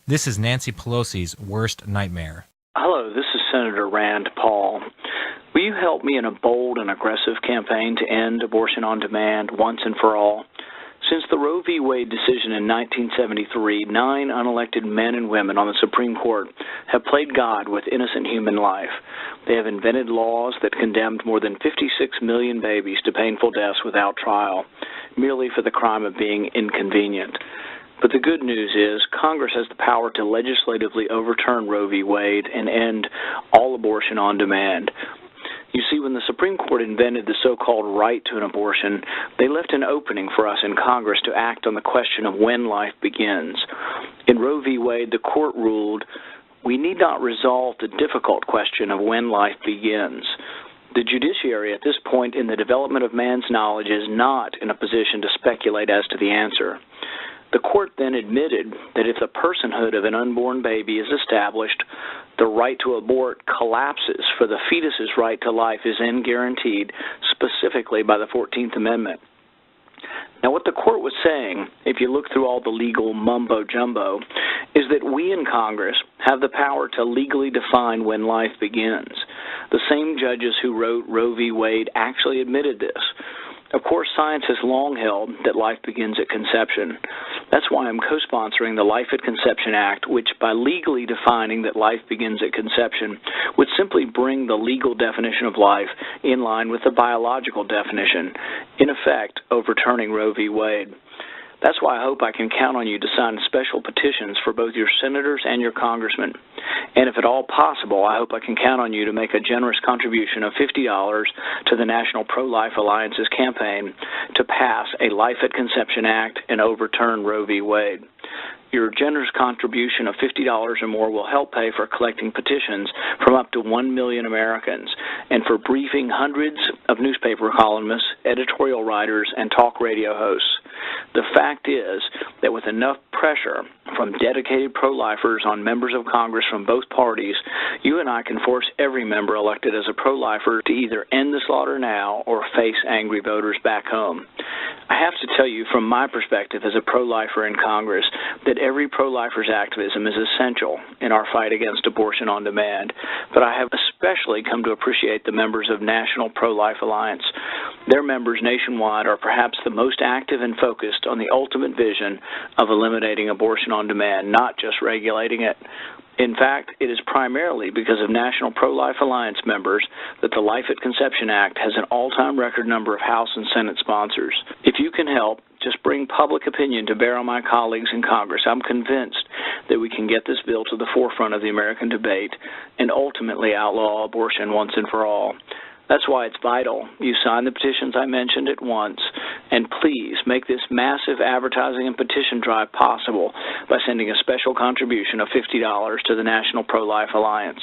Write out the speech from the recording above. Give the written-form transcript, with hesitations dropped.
This is Nancy Pelosi's worst nightmare. Hello, this is Senator Rand Paul. Will you help me in a bold and aggressive campaign to end abortion on demand once and for all? Since the Roe v. Wade decision in 1973, 9 unelected men and women on the Supreme Court have played God with innocent human life. They have invented laws that condemned more than 56 million babies to painful deaths without trial, merely for the crime of being inconvenient. But the good news is Congress has the power to legislatively overturn Roe v. Wade and end all abortion on demand. You see, when the Supreme Court invented the so-called right to an abortion, they left an opening for us in Congress to act on the question of when life begins. In Roe v. Wade, the court ruled, we need not resolve the difficult question of when life begins. The judiciary at this point in the development of man's knowledge is not in a position to speculate as to the answer. The court then admitted that if the personhood of an unborn baby is established, the right to abort collapses, for the fetus's right to life is then guaranteed specifically by the 14th Amendment. Now, what the court was saying, if you look through all the legal mumbo-jumbo, is that we in Congress have the power to legally define when life begins. The same judges who wrote Roe v. Wade actually admitted this. Of course, science has long held that life begins at conception. That's why I'm co-sponsoring the Life at Conception Act, which, by legally defining that life begins at conception, would simply bring the legal definition of life in line with the biological definition, in effect overturning Roe v. Wade. That's why I hope I can count on you to sign special petitions for both your senators and your congressmen. And if at all possible, I hope I can count on you to make a generous contribution of $50 to the National Pro-Life Alliance's campaign to pass a Life at Conception Act and overturn Roe v. Wade. Your generous contribution of $50 or more will help pay for collecting petitions from up to 1 million Americans and for briefing hundreds of newspaper columnists, editorial writers, and talk radio hosts. The fact is that with enough pressure from dedicated pro-lifers on members of Congress from both parties, you and I can force every member elected as a pro-lifer to either end the slaughter now or face angry voters back home. I have to tell you, from my perspective as a pro-lifer in Congress, that every pro-lifer's activism is essential in our fight against abortion on demand, but I have especially come to appreciate the members of National Pro-Life Alliance. Their members nationwide are perhaps the most active and focused on the ultimate vision of eliminating abortion on demand, not just regulating it. In fact, it is primarily because of National Pro-Life Alliance members that the Life at Conception Act has an all-time record number of House and Senate sponsors. If you can help, just bring public opinion to bear on my colleagues in Congress. I'm convinced that we can get this bill to the forefront of the American debate and ultimately outlaw abortion once and for all. That's why it's vital you sign the petitions I mentioned at once, and please make this massive advertising and petition drive possible by sending a special contribution of $50 to the National Pro-Life Alliance.